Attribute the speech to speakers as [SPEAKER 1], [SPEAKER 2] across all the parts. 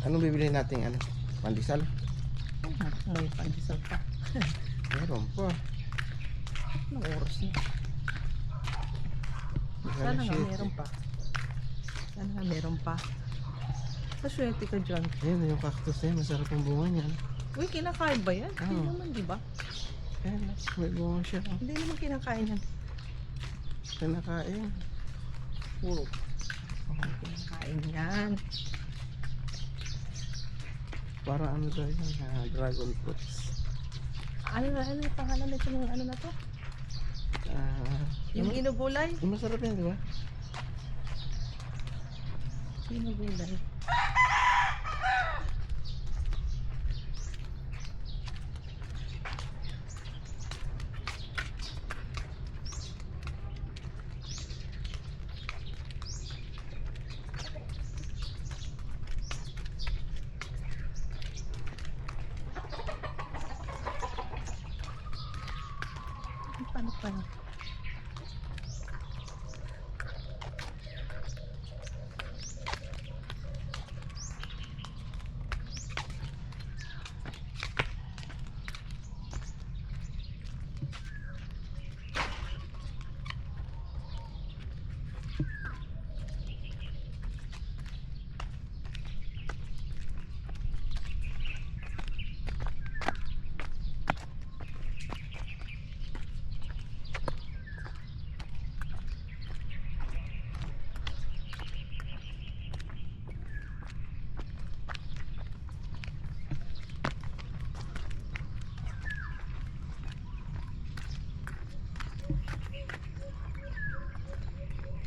[SPEAKER 1] Anong bibili natin ano? Pandesal?
[SPEAKER 2] May pandesal pa.
[SPEAKER 1] Meron pa.
[SPEAKER 2] Anong oras na? Sana
[SPEAKER 1] Alas
[SPEAKER 2] nga
[SPEAKER 1] 7.
[SPEAKER 2] meron pa. Sana nga meron pa. Paswerte ka dyan.
[SPEAKER 1] Ayan yung cactus na yan. Masarap ang bunga niyan.
[SPEAKER 2] Uy, kinakain ba yan? Hindi
[SPEAKER 1] Oo.
[SPEAKER 2] naman, di ba?
[SPEAKER 1] Ayan, may bunga siya. Oh.
[SPEAKER 2] Hindi naman kinakain yan.
[SPEAKER 1] Kinakain.
[SPEAKER 2] Puro. Kinakain yan.
[SPEAKER 1] Para ano daw yan? Dragon fruits.
[SPEAKER 2] Ano yung pangalan nito ng ano na to? Yung ginugulay?
[SPEAKER 1] Masarap yan, di ba?
[SPEAKER 2] Ginugulay. Paano pa?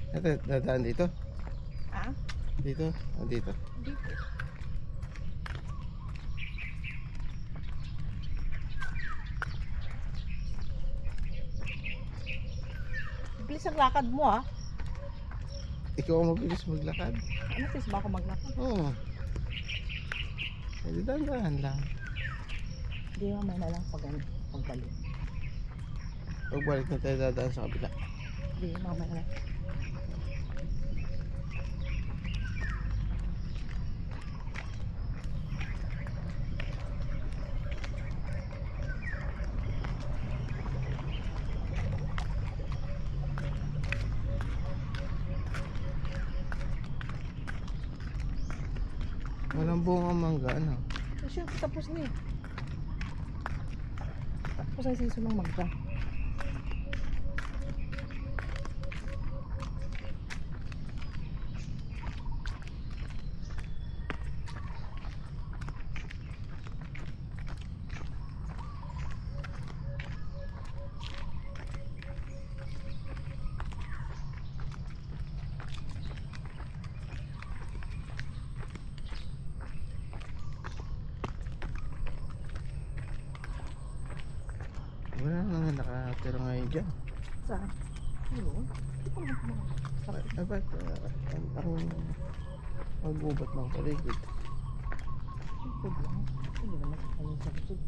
[SPEAKER 1] Ito, dadaan dito.
[SPEAKER 2] Ah?
[SPEAKER 1] Dito. O dito.
[SPEAKER 2] Dito. Bilis ang lakad mo ah.
[SPEAKER 1] Ikaw ang mabilis maglakad.
[SPEAKER 2] Ano sis ba ako maglakad?
[SPEAKER 1] Oo. Hindi dahan lang.
[SPEAKER 2] Hindi mamaya na lang pagbalik.
[SPEAKER 1] Pagbalik na tayo dadaan sa kabila.
[SPEAKER 2] Hindi mamaya na.
[SPEAKER 1] Walang bunga mangga, ano?
[SPEAKER 2] Kasi tapos na eh. Tapos ang season ng magda.
[SPEAKER 1] Wala na nga nakatira ngayon dyan.
[SPEAKER 2] Saan? Ayun. Hindi ko naman
[SPEAKER 1] Ay, ba't ang mag-ubat ng paligid?
[SPEAKER 2] Ikod lang. Hindi naman sa kanyang sakit.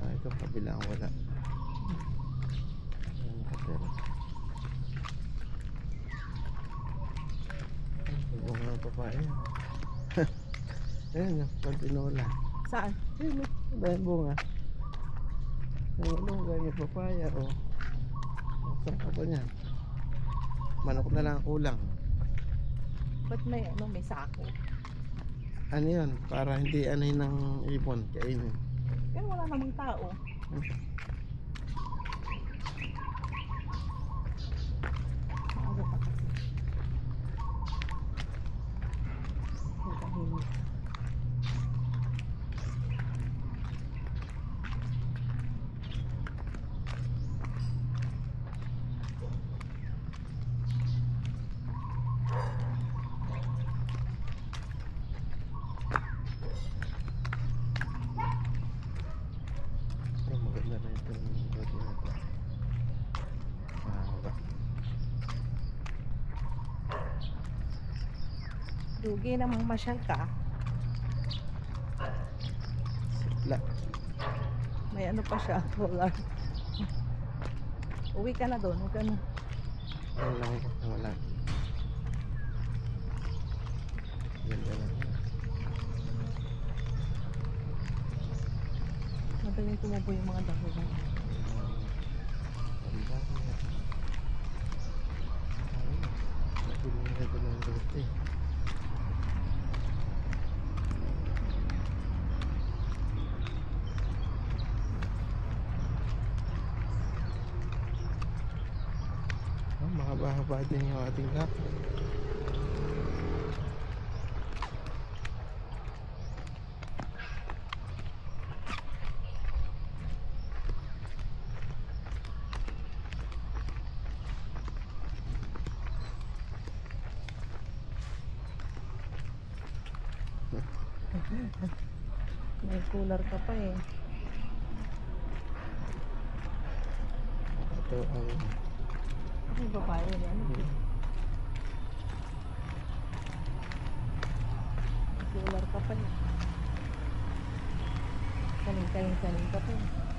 [SPEAKER 1] Ito kabila ang wala. Wala nakatira. Bunga ng papaya. Ayan yung pantinola.
[SPEAKER 2] Saan?
[SPEAKER 1] Ayan o, yung bunga. Yung bunga yung papaya o. Saan ka ba niyan? Manok na lang ang kulang.
[SPEAKER 2] Ba't may ano, may sako?
[SPEAKER 1] Ano yun? Para hindi anahin ng ibon. Kainin.
[SPEAKER 2] Pero wala namang tao. Maaga pa kasi. Nagkahimik.
[SPEAKER 1] Ay, maganda na ito ng body na ito. Mahaba.
[SPEAKER 2] Dugi namang masyal ka.
[SPEAKER 1] Sipla.
[SPEAKER 2] May ano pa siya. Wala. Uwi ka na doon. Huwag ka na.
[SPEAKER 1] Yan lang ito. Wala. Ganda lang.
[SPEAKER 2] Madaling tumubo yung mga dahon.
[SPEAKER 1] Ang dami na. Ayun. Nabili na ito ng lote. Mahaba-haba din yung ating lakad.
[SPEAKER 2] May cooler ka pa eh.
[SPEAKER 1] Ito ang
[SPEAKER 2] May babae yan. May cooler ka pa eh. Kaling ka pa eh.